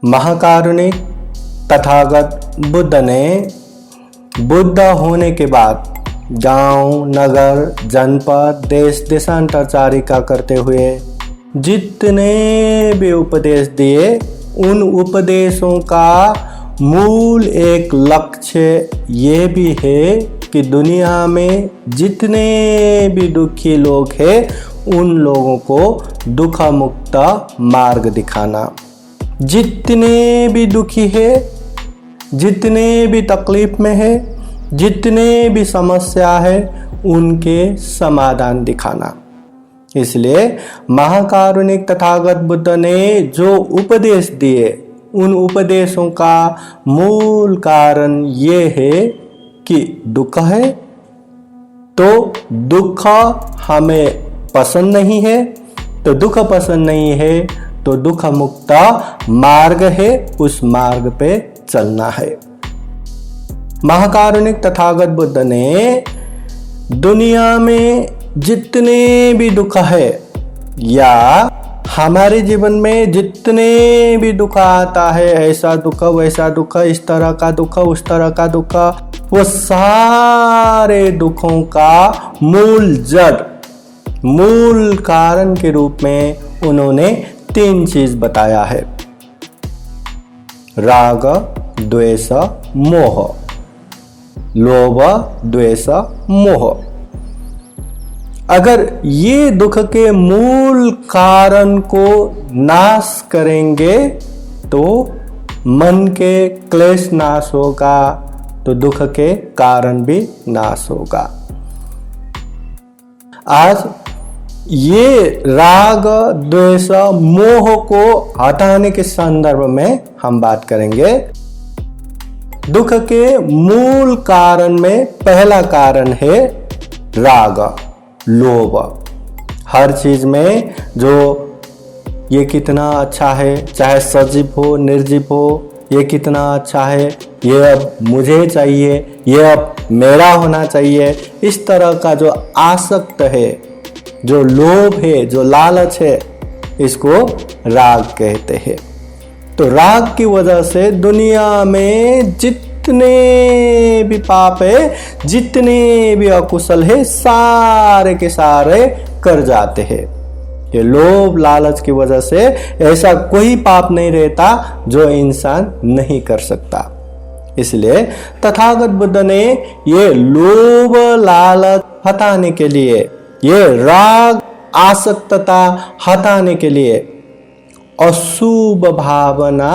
महाकारुणिक तथागत बुद्ध ने बुद्ध होने के बाद गांव, नगर, जनपद, देश देशांतरचारिका करते हुए जितने भी उपदेश दिए, उन उपदेशों का मूल एक लक्ष्य ये भी है कि दुनिया में जितने भी दुखी लोग हैं उन लोगों को दुख मुक्त मार्ग दिखाना। जितने भी दुखी है, जितने भी तकलीफ में है, जितने भी समस्या है, उनके समाधान दिखाना। इसलिए महाकारुणिक तथागत बुद्ध ने जो उपदेश दिए, उन उपदेशों का मूल कारण ये है कि दुख है तो दुख हमें पसंद नहीं है, तो दुख पसंद नहीं है तो दुख मुक्त मार्ग है, उस मार्ग पे चलना है। महाकारुणिक तथागत बुद्ध ने दुनिया में जितने भी दुख है या हमारे जीवन में जितने भी दुख आता है, ऐसा दुख, वैसा दुख, इस तरह का दुख, उस तरह का दुख, वो सारे दुखों का मूल जड़, मूल कारण के रूप में उन्होंने 3 चीज बताया है: राग, द्वेष, मोह। लोभ, द्वेष, मोह। अगर ये दुख के मूल कारण को नाश करेंगे तो मन के क्लेश नाश होगा, तो दुख के कारण भी नाश होगा। आज ये राग, द्वेष, मोह को हटाने के संदर्भ में हम बात करेंगे। दुख के मूल कारण में पहला कारण है राग, लोभ। हर चीज में जो ये कितना अच्छा है, चाहे सजीव हो, निर्जीव हो, ये कितना अच्छा है, ये अब मुझे चाहिए, ये अब मेरा होना चाहिए, इस तरह का जो आसक्त है, जो लोभ है, जो लालच है, इसको राग कहते हैं। तो राग की वजह से दुनिया में जितने भी पाप है, जितने भी अकुशल है, सारे के सारे कर जाते हैं। ये लोभ लालच की वजह से ऐसा कोई पाप नहीं रहता जो इंसान नहीं कर सकता। इसलिए तथागत बुद्ध ने ये लोभ लालच हटाने के लिए, ये राग आसक्तता हटाने के लिए अशुभ भावना,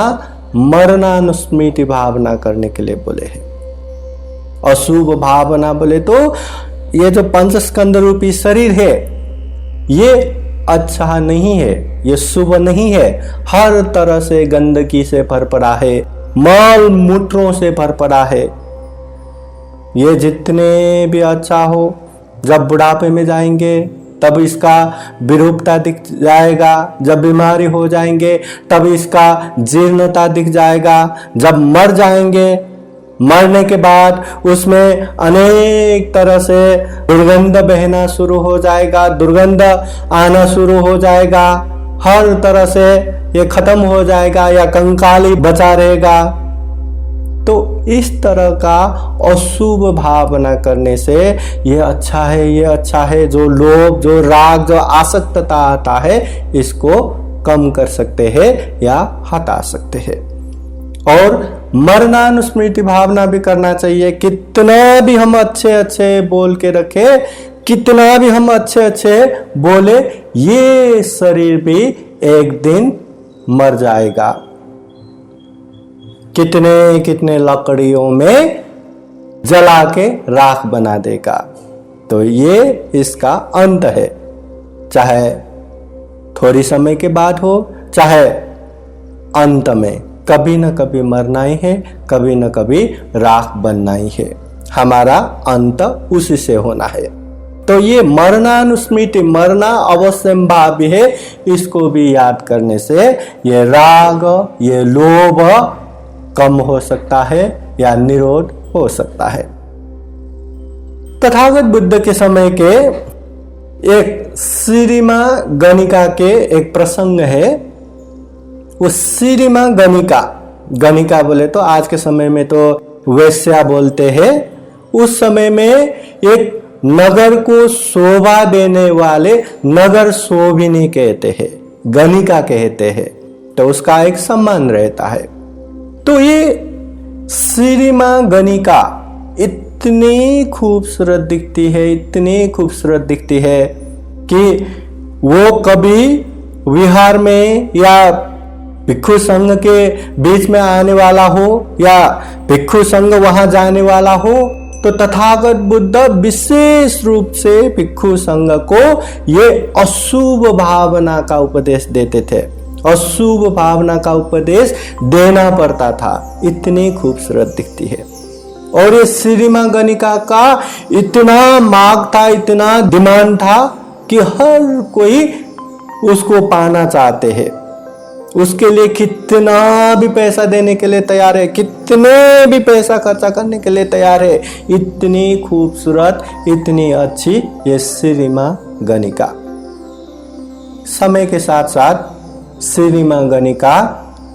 मरणानुस्मृति भावना करने के लिए बोले हैं। अशुभ भावना बोले तो ये जो पंचस्कंद रूपी शरीर है, ये अच्छा नहीं है, ये शुभ नहीं है। हर तरह से गंदगी से भर पड़ा है, मल मूत्रों से भर पड़ा है। ये जितने भी अच्छा हो, जब बुढ़ापे में जाएंगे तब इसका विरूपता दिख जाएगा, जब बीमारी हो जाएंगे तब इसका जीर्णता दिख जाएगा, जब मर जाएंगे, मरने के बाद उसमें अनेक तरह से दुर्गंध बहना शुरू हो जाएगा, दुर्गंध आना शुरू हो जाएगा, हर तरह से ये खत्म हो जाएगा या कंकाली बचा रहेगा। तो इस तरह का अशुभ भावना करने से ये अच्छा है, ये अच्छा है, जो लोभ, जो राग, जो आसक्तता आता है, इसको कम कर सकते हैं या हटा सकते हैं। और मरणानुस्मृति भावना भी करना चाहिए। कितना भी हम अच्छे अच्छे बोल के रखे, कितना भी हम अच्छे अच्छे बोले, ये शरीर भी एक दिन मर जाएगा। कितने कितने लकड़ियों में जला के राख बना देगा। तो ये इसका अंत है, चाहे थोड़ी समय के बाद हो, चाहे अंत में, कभी न कभी मरना ही है, कभी न कभी राख बनना ही है। हमारा अंत उसी से होना है। तो ये मरणानुस्मृति, मरना अवश्यंभावी है, इसको भी याद करने से ये राग, ये लोभ कम हो सकता है या निरोध हो सकता है। तथागत बुद्ध के समय के एक श्रीमा गणिका के एक प्रसंग है। वो श्रीमा गणिका, गणिका बोले तो आज के समय में तो वेश्या बोलते हैं, उस समय में एक नगर को शोभा देने वाले नगर शोभिनी कहते हैं, गणिका कहते हैं, तो उसका एक सम्मान रहता है। तो ये श्रीमा गणिका इतनी खूबसूरत दिखती है, इतनी खूबसूरत दिखती है कि वो कभी विहार में या भिक्षु संघ के बीच में आने वाला हो या भिक्षु संघ वहां जाने वाला हो, तो तथागत बुद्ध विशेष रूप से भिक्षु संघ को ये अशुभ भावना का उपदेश देते थे, अशुभ भावना का उपदेश देना पड़ता था, इतनी खूबसूरत दिखती है। और ये श्रीमा गणिका का इतना मांग था, इतना डिमांड था कि हर कोई उसको पाना चाहते हैं, उसके लिए कितना भी पैसा देने के लिए तैयार है, कितने भी पैसा खर्चा करने के लिए तैयार है, इतनी खूबसूरत, इतनी अच्छी ये श्रीमा गणिका। समय के साथ साथ श्रीमा गणिका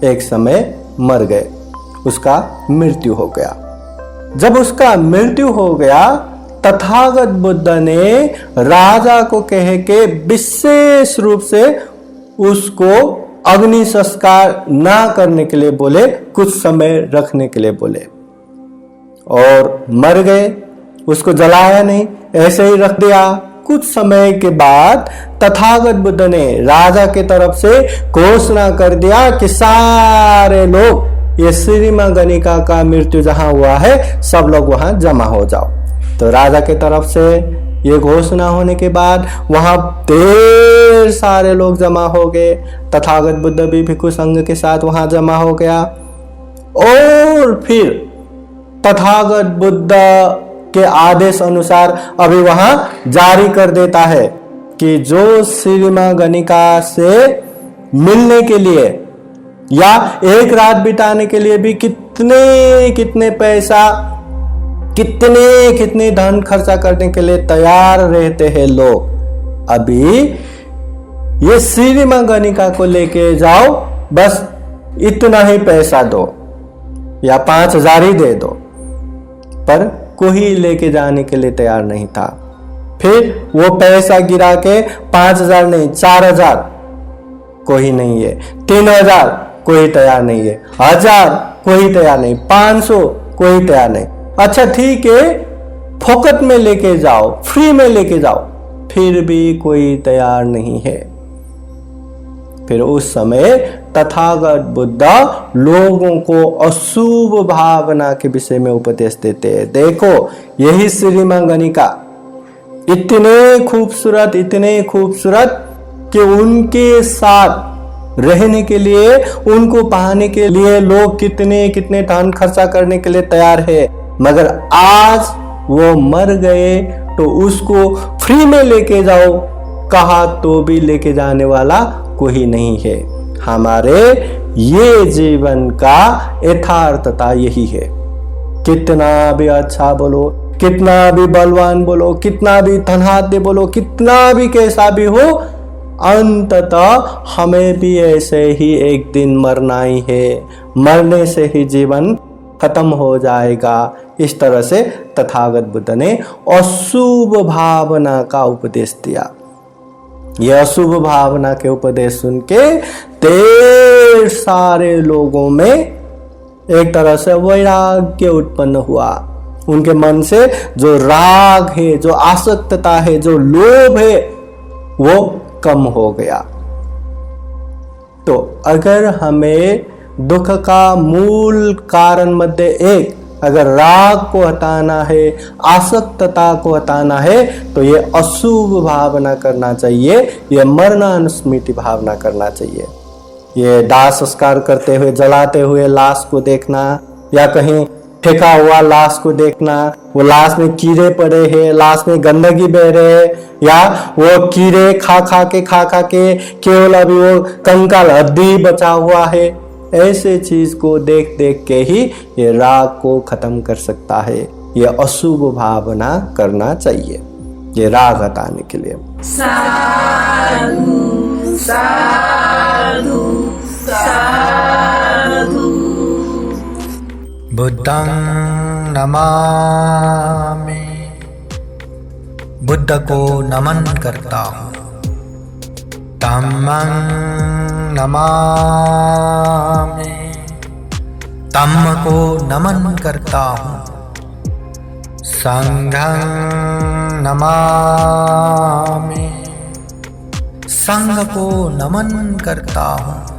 एक समय मर गए, उसका मृत्यु हो गया। जब उसका मृत्यु हो गया, तथागत बुद्ध ने राजा को कह के विशेष रूप से उसको अग्नि संस्कार ना करने के लिए बोले, कुछ समय रखने के लिए बोले, और मर गए। उसको जलाया नहीं, ऐसे ही रख दिया। कुछ समय के बाद तथागत बुद्ध ने राजा के तरफ से घोषणा कर दिया कि सारे लोग ये श्रीमा गणिका का मृत्यु जहां हुआ है, सब लोग वहां जमा हो जाओ। तो राजा के तरफ से ये घोषणा होने के बाद वहां ढेर सारे लोग जमा हो गए। तथागत बुद्ध भी भिक्षु संघ के साथ वहां जमा हो गया, और फिर तथागत बुद्ध के आदेश अनुसार अभी वहां जारी कर देता है कि जो श्रीमा गणिका से मिलने के लिए या एक रात बिताने के लिए भी कितने कितने पैसा, कितने कितने धन खर्चा करने के लिए तैयार रहते हैं लोग, अभी ये श्रीमा गणिका को लेके जाओ, बस इतना ही पैसा दो या 5,000 ही दे दो। पर कोई लेके जाने के लिए तैयार नहीं था। फिर वो पैसा गिरा के 5,000 नहीं, 4,000 कोई नहीं है, 3,000 कोई तैयार नहीं है, 1,000 कोई तैयार नहीं, 500 कोई तैयार नहीं। अच्छा ठीक है, फोकट में लेके जाओ, फ्री में लेके जाओ, फिर भी कोई तैयार नहीं है। फिर उस समय तथागत बुद्ध लोगों को अशुभ भावना के विषय में उपदेश देते हैं। देखो, यही श्रीमा गणिका इतने खूबसूरत, इतने खूबसूरत कि उनके साथ रहने के लिए, उनको पाने के लिए लोग कितने कितने धन खर्चा करने के लिए तैयार है, मगर आज वो मर गए तो उसको फ्री में लेके जाओ कहा तो भी लेके जाने वाला कोई नहीं है। हमारे ये जीवन का यथार्थता यही है। कितना भी अच्छा बोलो, कितना भी बलवान बोलो, कितना भी धनाढ्य बोलो, कितना भी कैसा भी हो, अंततः हमें भी ऐसे ही एक दिन मरना ही है। मरने से ही जीवन खत्म हो जाएगा। इस तरह से तथागत बुद्ध ने अशुभ भावना का उपदेश दिया। यह अशुभ भावना के उपदेश सुन के ढेर सारे लोगों में एक तरह से वैराग्य उत्पन्न हुआ। उनके मन से जो राग है, जो आसक्तता है, जो लोभ है, वो कम हो गया। तो अगर हमें दुख का मूल कारण मध्य एक अगर राग को हटाना है, आसक्तता को हटाना है, तो ये अशुभ भावना करना चाहिए, ये मरणानुस्मृति भावना करना चाहिए। ये दाह संस्कार करते हुए, जलाते हुए लाश को देखना, या कहीं फेंका हुआ लाश को देखना, वो लाश में कीड़े पड़े हैं, लाश में गंदगी बह रहे है, या वो कीड़े खा खा के केवल अभी वो कंकाल हड्डी बचा हुआ है, ऐसे चीज को देख देख के ही ये राग को खत्म कर सकता है। ये अशुभ भावना करना चाहिए, ये राग हटाने के लिए। साधु साधु साधु। बुद्धं नमामि, बुद्ध को नमन करता हूँ। धम्मं नमामि, धम्म को नमन करता हूँ। संघं नमामि, संघ को नमन करता हूँ।